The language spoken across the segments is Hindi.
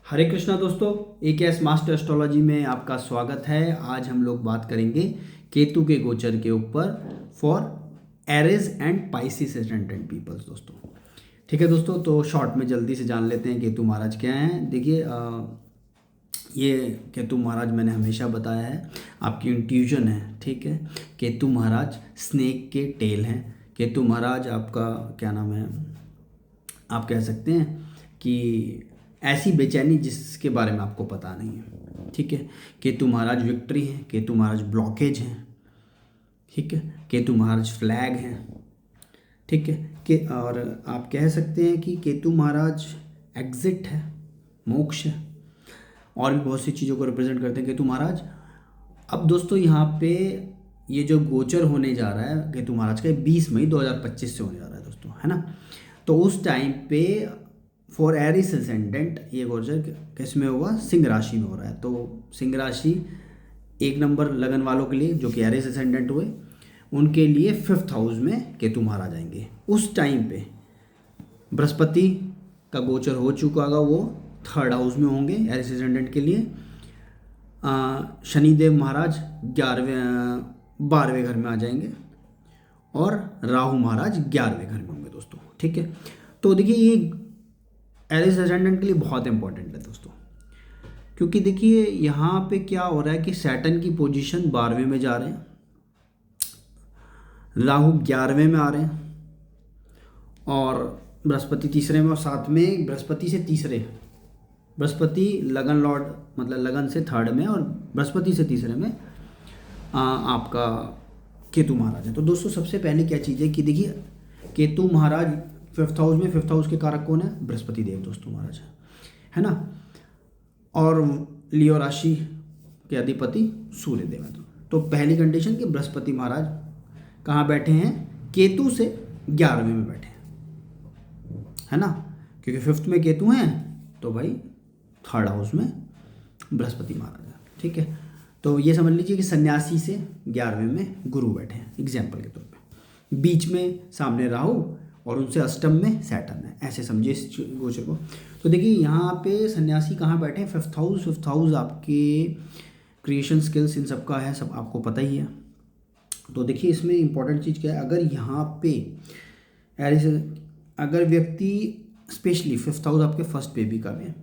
हरे कृष्णा दोस्तों, AKS मास्टर एस्ट्रोलॉजी में आपका स्वागत है। आज हम लोग बात करेंगे केतु के गोचर के ऊपर for Aries and Pisces ascendant peoples दोस्तों। ठीक है दोस्तों, तो शॉर्ट में जल्दी से जान लेते हैं केतु महाराज क्या हैं। देखिए, ये केतु महाराज मैंने हमेशा बताया है, आपकी इंट्यूजन है। ठीक है, केतु महाराज स्नेक के टेल हैं। केतु महाराज आपका क्या नाम है, आप कह सकते हैं कि ऐसी बेचैनी जिसके बारे में आपको पता नहीं है। ठीक है, केतु महाराज विक्ट्री हैं, केतु महाराज ब्लॉकेज हैं। ठीक है, केतु महाराज फ्लैग हैं। ठीक है के और आप कह सकते हैं कि केतु महाराज एग्जिट है, मोक्ष है, और भी बहुत सी चीज़ों को रिप्रेजेंट करते हैं केतु महाराज। अब दोस्तों यहाँ पे ये जो गोचर होने जा रहा है केतु महाराज का 20 मई 2025 से होने जा रहा है दोस्तों, है ना। तो उस टाइम पे फॉर एरीज असेंडेंट ये गोचर किस में होगा, सिंह राशि में हो रहा है। तो सिंह राशि एक नंबर लगन वालों के लिए जो कि एरीज असेंडेंट हुए, उनके लिए 5th हाउस में केतु महाराज आएंगे। उस टाइम पे बृहस्पति का गोचर हो चुका होगा, वो 3rd हाउस में होंगे एरीज असेंडेंट के लिए। शनिदेव महाराज 12वें घर में आ जाएंगे और राहु महाराज 11वें घर में होंगे दोस्तों। ठीक है, तो देखिए ये एरीज असेंडेंट के लिए बहुत इंपॉर्टेंट है दोस्तों, क्योंकि देखिए यहाँ पे क्या हो रहा है कि सैटर्न की पोजीशन 12वें में जा रहे हैं, राहु 11वें में आ रहे हैं, और बृहस्पति तीसरे में, और साथ में बृहस्पति से तीसरे, बृहस्पति लगन लॉर्ड मतलब लगन से 3rd में, और बृहस्पति से तीसरे में आपका केतु महाराज है। तो दोस्तों सबसे पहले क्या चीज़ है कि देखिए केतु महाराज 5th हाउस में, 5th हाउस के कारक कौन है, बृहस्पति देव दोस्तों महाराज है ना, और लियो राशि के अधिपति सूर्य देव है। तो पहली कंडीशन कि बृहस्पति महाराज कहाँ बैठे हैं, केतु से 11वें में बैठे हैं, है ना, क्योंकि 5th में केतु हैं तो भाई 3rd हाउस में बृहस्पति महाराज है। ठीक है, तो ये समझ लीजिए कि सन्यासी से 11वें में गुरु बैठे हैं एग्जाम्पल के तौर पे, बीच में सामने राहु और उनसे अष्टम में सैटर्न है, ऐसे समझिए इस गोचर को। तो देखिए यहाँ पे सन्यासी कहाँ बैठे हैं, 5th हाउस। 5th हाउस आपके क्रिएशन स्किल्स इन सब का है, सब आपको पता ही है। तो देखिए इसमें इंपॉर्टेंट चीज़ क्या है, अगर यहाँ पे अगर व्यक्ति स्पेशली 5th हाउस आपके फर्स्ट बेबी का भी है,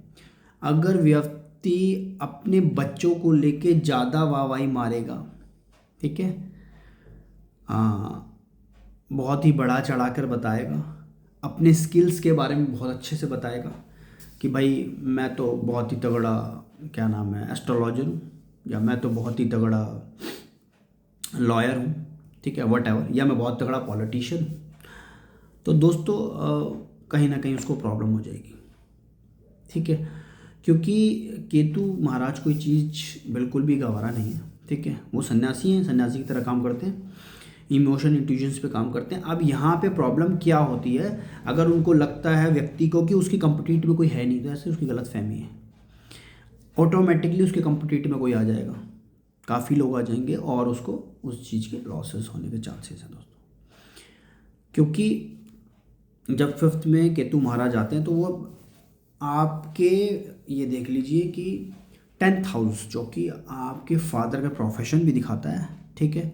अगर व्यक्ति अपने बच्चों को लेके ज़्यादा वाहवाही मारेगा, ठीक है, बहुत ही बढ़ा चढ़ा कर बताएगा, अपने स्किल्स के बारे में बहुत अच्छे से बताएगा कि भाई मैं तो बहुत ही तगड़ा क्या नाम है एस्ट्रोलॉजर हूँ, या मैं तो बहुत ही तगड़ा लॉयर हूँ, ठीक है, वट एवर, या मैं बहुत तगड़ा पॉलिटिशियन हूँ, तो दोस्तों कहीं ना कहीं उसको प्रॉब्लम हो जाएगी। ठीक है, क्योंकि केतु महाराज कोई चीज़ बिल्कुल भी गंवारा नहीं है। ठीक है, वो सन्यासी हैं, सन्यासी की तरह काम करते हैं, इमोशन इंटेलिजेंस पे काम करते हैं। अब यहाँ पे प्रॉब्लम क्या होती है, अगर उनको लगता है व्यक्ति को कि उसकी कॉम्पिटिटिव में कोई है नहीं, तो ऐसे उसकी गलत फहमी है, ऑटोमेटिकली उसके कॉम्पिटिटिव में कोई आ जाएगा, काफ़ी लोग आ जाएंगे और उसको उस चीज़ के लॉसेस होने के चांसेस हैं दोस्तों। क्योंकि जब 5th में केतु महाराज आते हैं तो वो आपके ये देख लीजिए कि 10th हाउस जो कि आपके फादर का प्रोफेशन भी दिखाता है, ठीक है,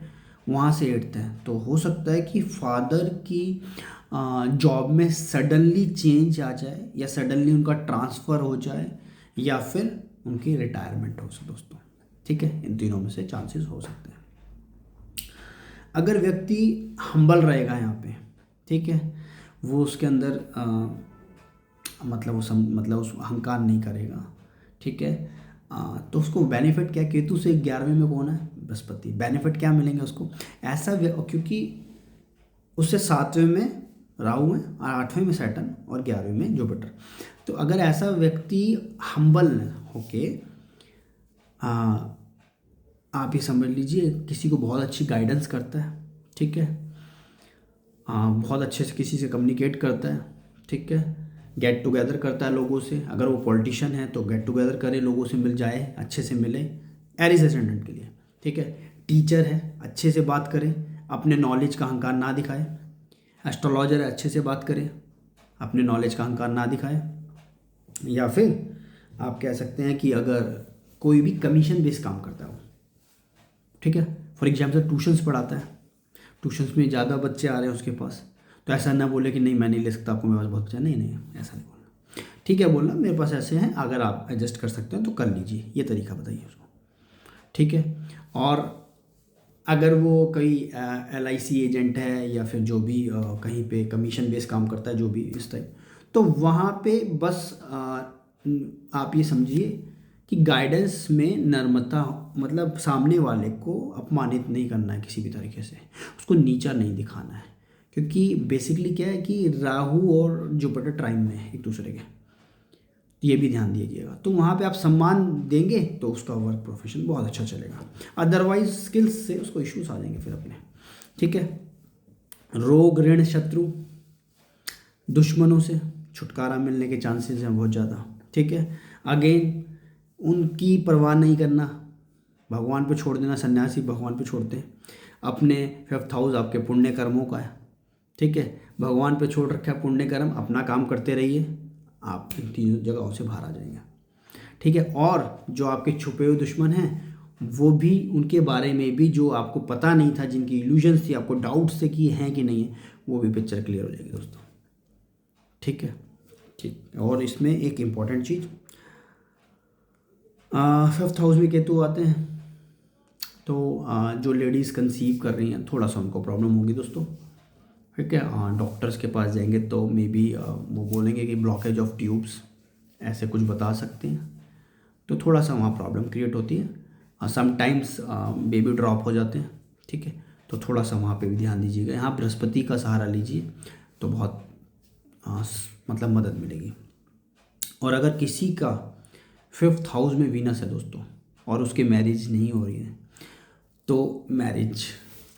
वहाँ से 8th है। तो हो सकता है कि फादर की जॉब में सडनली चेंज आ जाए, या सडनली उनका ट्रांसफ़र हो जाए, या फिर उनकी रिटायरमेंट हो दोस्तों। ठीक है, इन तीनों में से चांसेस हो सकते हैं। अगर व्यक्ति हम्बल रहेगा यहाँ पे, ठीक है, वो उसके अंदर मतलब उस अहंकार नहीं करेगा, ठीक है, तो उसको बेनिफिट क्या, केतु से 11वें में कौन है, बृहस्पति, बेनिफिट क्या मिलेंगे उसको, ऐसा क्योंकि उससे 7वें में राहु है, और 8वें में सैटर्न, और 11वें में जुपिटर। तो अगर ऐसा व्यक्ति हम्बल होके आप ये समझ लीजिए किसी को बहुत अच्छी गाइडेंस करता है, ठीक है, बहुत अच्छे से किसी से कम्युनिकेट करता है, ठीक है, गेट टुगेदर करता है लोगों से, अगर वो पॉलिटिशियन है तो गेट टुगेदर करे, लोगों से मिल जाए, अच्छे से मिले, एरीज असेंडेंट के लिए। ठीक है, टीचर है, अच्छे से बात करे, अपने नॉलेज का अहंकार ना दिखाए, एस्ट्रोलॉजर है, अच्छे से बात करे, अपने नॉलेज का अहंकार ना दिखाए, या फिर आप कह सकते हैं कि अगर कोई भी कमीशन बेस्ड काम करता है वो, ठीक है, फॉर एग्जाम्पल ट्यूशन्स पढ़ाता है, ट्यूशन्स में ज़्यादा बच्चे आ रहे हैं उसके पास, तो ऐसा ना बोले कि नहीं मैं नहीं ले सकता, आपको मेरे पास बहुत बच्चे, नहीं नहीं ऐसा नहीं बोलना। ठीक है, बोलना मेरे पास ऐसे हैं, अगर आप एडजस्ट कर सकते हैं तो कर लीजिए, ये तरीका बताइए उसको। ठीक है, और अगर वो कोई LIC एजेंट है या फिर जो भी कहीं पे कमीशन बेस काम करता है, जो भी इस टाइप, तो वहाँ पे बस आप ये समझिए कि गाइडेंस में नम्रता, मतलब सामने वाले को अपमानित नहीं करना है किसी भी तरीके से, उसको नीचा नहीं दिखाना है, क्योंकि बेसिकली क्या है कि राहु और जुपिटर ट्राइन में है एक दूसरे के, ये भी ध्यान दीजिएगा। तो वहाँ पे आप सम्मान देंगे तो उसका वर्क प्रोफेशन बहुत अच्छा चलेगा, अदरवाइज स्किल्स से उसको इश्यूज आ जाएंगे फिर अपने। ठीक है, रोग ऋण शत्रु दुश्मनों से छुटकारा मिलने के चांसेस हैं बहुत ज़्यादा। ठीक है, अगेन उनकी परवाह नहीं करना, भगवान पे छोड़ देना, सन्यासी भगवान पे छोड़ते हैं। अपने 5th हाउस आपके पुण्य कर्मों का है। ठीक है, भगवान पे छोड़ रखा है पुण्य कर्म, अपना काम करते रहिए, आप इन तीनों जगहों से बाहर आ जाएंगे। ठीक है, और जो आपके छुपे हुए दुश्मन हैं वो भी, उनके बारे में भी जो आपको पता नहीं था, जिनकी इल्यूजन्स थी, आपको डाउट से कि हैं कि नहीं है, वो भी पिक्चर क्लियर हो जाएगी दोस्तों। ठीक है, ठीक। और इसमें एक इम्पॉर्टेंट चीज़, 5th हाउस में केतु आते हैं तो जो लेडीज़ कंसीव कर रही हैं थोड़ा सा उनको प्रॉब्लम होगी दोस्तों। ठीक है, डॉक्टर्स के पास जाएंगे तो मे बी वो बोलेंगे कि ब्लॉकेज ऑफ ट्यूब्स, ऐसे कुछ बता सकते हैं, तो थोड़ा सा वहाँ प्रॉब्लम क्रिएट होती है। समटाइम्स बेबी ड्रॉप हो जाते हैं। ठीक है, तो थोड़ा सा वहाँ पे भी ध्यान दीजिएगा। यहाँ बृहस्पति का सहारा लीजिए तो बहुत मतलब मदद मिलेगी। और अगर किसी का 5th हाउस में वीनस है दोस्तों और उसकी मैरिज नहीं हो रही है, तो मैरिज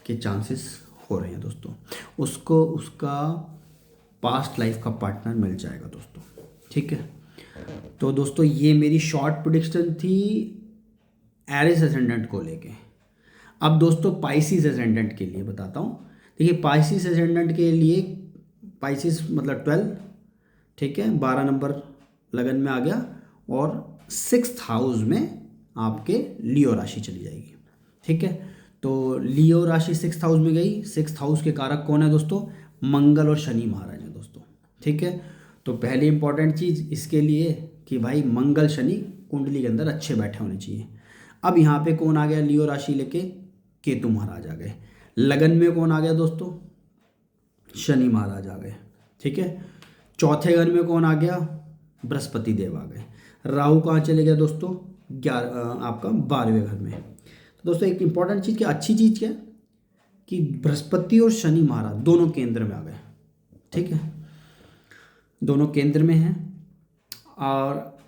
के चांसेस हो रहे हैं दोस्तों, उसको उसका पास्ट लाइफ का पार्टनर मिल जाएगा दोस्तों। ठीक है, तो दोस्तों ये मेरी शॉर्ट प्रेडिक्शन थी एरिस एसेंडेंट को लेके। अब दोस्तों पाइसिस एसेंडेंट के लिए बताता हूँ। देखिए पाइसिस एसेंडेंट के लिए, पाइसिस मतलब 12, ठीक है, 12 नंबर लगन में आ गया और 6th हाउस में आपके लियो राशि चली जाएगी। ठीक है, तो लियो राशि 6th हाउस में गई। 6th हाउस के कारक कौन है दोस्तों? मंगल और शनि महाराज हैं दोस्तों। ठीक है, तो पहली इंपॉर्टेंट चीज़ इसके लिए कि भाई मंगल शनि कुंडली के अंदर अच्छे बैठे होने चाहिए। अब यहाँ पे कौन आ गया लियो राशि लेके? केतु महाराज आ गए। लगन में कौन आ गया दोस्तों? शनि महाराज आ गए। ठीक है, चौथे घर में कौन आ गया? बृहस्पति देव आ गए। राहु कहाँ चले गया दोस्तों? आपका 12वें घर में। तो दोस्तों एक इंपॉर्टेंट चीज़, क्या अच्छी चीज़ क्या है कि बृहस्पति और शनि महाराज दोनों केंद्र में आ गए। ठीक है, दोनों केंद्र में हैं और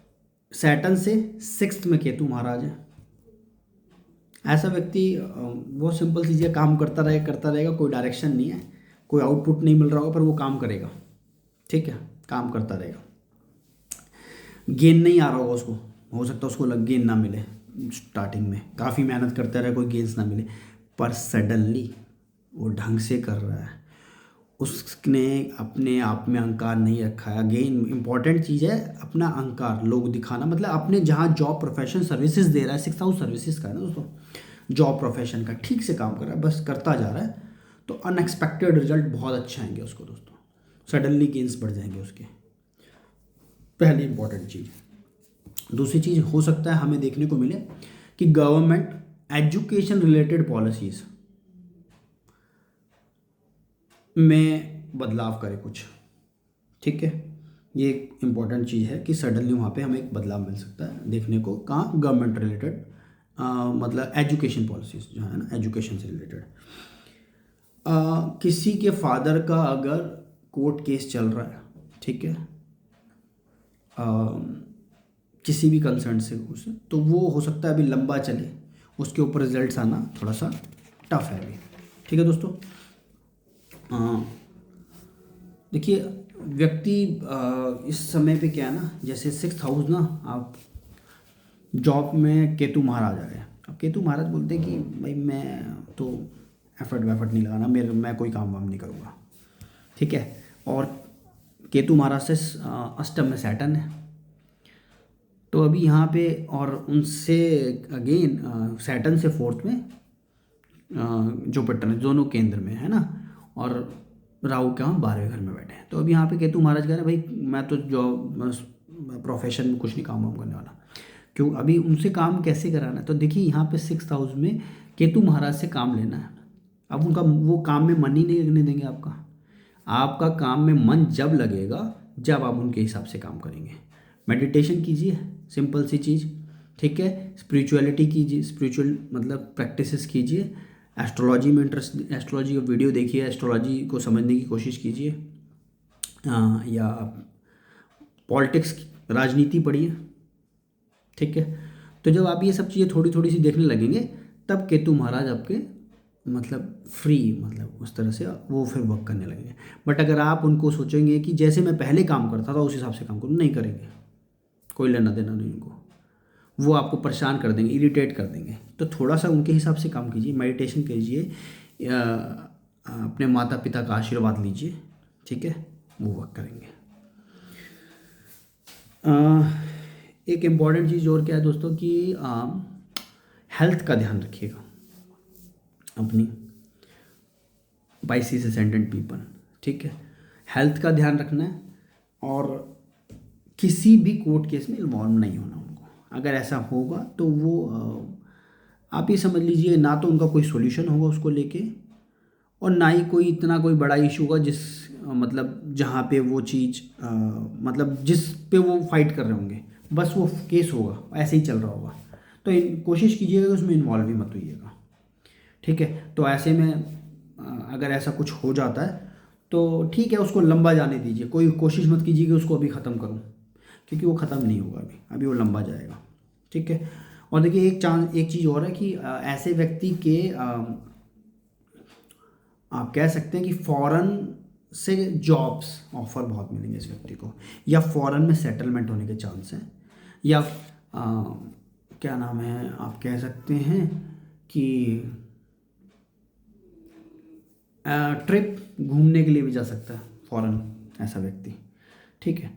सैटर्न से 6th में केतु महाराज है। ऐसा व्यक्ति बहुत सिंपल चीज़ है, काम करता रहेगा, कोई डायरेक्शन नहीं है, कोई आउटपुट नहीं मिल रहा होगा पर वो काम करेगा। ठीक है, काम करता रहेगा। गेन नहीं आ रहा होगा उसको, हो सकता है उसको गेन ना मिले, स्टार्टिंग में काफ़ी मेहनत करता रहे, कोई गेन्स ना मिले, पर सडनली वो ढंग से कर रहा है, उसने अपने आप में अहंकार नहीं रखा है। अगेन इंपॉर्टेंट चीज़ है अपना अहंकार, लोग दिखाना, मतलब अपने जहाँ जॉब प्रोफेशन सर्विसेज दे रहा है, 6th हाउस सर्विसेज का है ना दोस्तों, जॉब प्रोफेशन का ठीक से काम कर रहा है, बस करता जा रहा है, तो अनएक्सपेक्टेड रिजल्ट बहुत अच्छे आएंगे उसको दोस्तों, सडनली गेन्स बढ़ जाएंगे उसके। पहली इंपॉर्टेंट चीज़। दूसरी चीज़ हो सकता है हमें देखने को मिले कि गवर्नमेंट एजुकेशन रिलेटेड पॉलिसीज़ में बदलाव करे कुछ। ठीक है, ये एक इम्पॉर्टेंट चीज़ है कि सडनली वहाँ पे हमें एक बदलाव मिल सकता है देखने को। कहाँ? गवर्नमेंट रिलेटेड, मतलब एजुकेशन पॉलिसीज़ जो है ना, एजुकेशन से रिलेटेड। किसी के फादर का अगर कोर्ट केस चल रहा है, ठीक है, किसी भी कंसर्न से उसे, तो वो हो सकता है अभी लंबा चले, उसके ऊपर रिजल्ट्स आना थोड़ा सा टफ है अभी। ठीक है दोस्तों, देखिए व्यक्ति इस समय पे क्या है ना, जैसे 6th हाउस ना, आप जॉब में केतु महाराज आ गए। अब केतु महाराज बोलते हैं कि भाई मैं तो एफर्ट नहीं लगाना, मैं कोई काम वाम नहीं करूँगा। ठीक है, और केतु महाराज से अष्टम में सैटर्न है, तो अभी यहाँ पे और उनसे अगेन सैटर्न से फोर्थ में जुपिटर है, दोनों केंद्र में है ना, और राहु क्या हम 12वें घर में बैठे हैं। तो अब यहाँ पे केतु महाराज कह रहे हैं भाई मैं तो जॉब प्रोफेशन में कुछ नहीं काम वाम करने वाला। क्यों? अभी उनसे काम कैसे कराना है? तो देखिए यहाँ पे 6th हाउस में केतु महाराज से काम लेना है। अब उनका वो काम में मन ही नहीं लगने देंगे आपका। आपका काम में मन जब लगेगा जब आप उनके हिसाब से काम करेंगे। मेडिटेशन कीजिए, सिंपल सी चीज़, ठीक है। स्पिरिचुअलिटी कीजिए, स्पिरिचुअल मतलब प्रैक्टिसेस कीजिए। एस्ट्रोलॉजी में इंटरेस्ट, एस्ट्रोलॉजी का वीडियो देखिए, एस्ट्रोलॉजी को समझने की कोशिश कीजिए। या पॉलिटिक्स, राजनीति पढ़िए, ठीक है। तो जब आप ये सब चीज़ें थोड़ी थोड़ी सी देखने लगेंगे तब केतु महाराज आपके मतलब फ्री, मतलब उस तरह से वो फिर वर्क करने लगेंगे। बट अगर आप उनको सोचेंगे कि जैसे मैं पहले काम करता था उस हिसाब से काम करूँ, नहीं करेंगे, कोई लेना देना नहीं उनको। वो आपको परेशान कर देंगे, इरिटेट कर देंगे। तो थोड़ा सा उनके हिसाब से काम कीजिए, मेडिटेशन कीजिए, अपने माता पिता का आशीर्वाद लीजिए, ठीक है, वो वर्क करेंगे। एक इम्पॉर्टेंट चीज़ और क्या है दोस्तों कि हेल्थ का ध्यान रखिएगा अपनी, पाइसेस असेंडेंट पीपल, ठीक है। हेल्थ का ध्यान रखना है और किसी भी कोर्ट केस में इन्वॉल्व नहीं होना उनको। अगर ऐसा होगा तो वो आप ये समझ लीजिए ना तो उनका कोई सॉल्यूशन होगा उसको लेके, और ना ही कोई इतना कोई बड़ा इशू होगा जिस मतलब जहाँ पे वो चीज़ मतलब जिस पे वो फाइट कर रहे होंगे, बस वो केस होगा, ऐसे ही चल रहा होगा। तो कोशिश कीजिएगा कि उसमें इन्वॉल्व ही मत होइएगा, ठीक है। तो ऐसे में अगर ऐसा कुछ हो जाता है तो ठीक है, उसको लंबा जाने दीजिए। कोई कोशिश मत कीजिए कि उसको अभी ख़त्म करूं, क्योंकि वो ख़त्म नहीं होगा, अभी वो लंबा जाएगा, ठीक है। और देखिए एक चीज़ और है कि ऐसे व्यक्ति के आप कह सकते हैं कि फॉरेन से जॉब्स ऑफर बहुत मिलेंगे इस व्यक्ति को, या फॉरेन में सेटलमेंट होने के चांस हैं, या क्या नाम है, आप कह सकते हैं कि ट्रिप घूमने के लिए भी जा सकता है फॉरेन ऐसा व्यक्ति, ठीक है।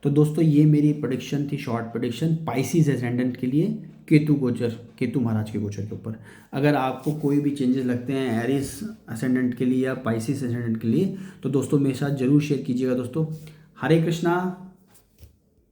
तो दोस्तों ये मेरी प्रेडिक्शन थी, शॉर्ट प्रेडिक्शन पाइसेस एसेंडेंट के लिए, केतु गोचर, केतु महाराज के गोचर के ऊपर। अगर आपको कोई भी चेंजेस लगते हैं एरिस असेंडेंट के लिए या पाइसेस असेंडेंट के लिए तो दोस्तों मेरे साथ ज़रूर शेयर कीजिएगा दोस्तों। हरे कृष्णा।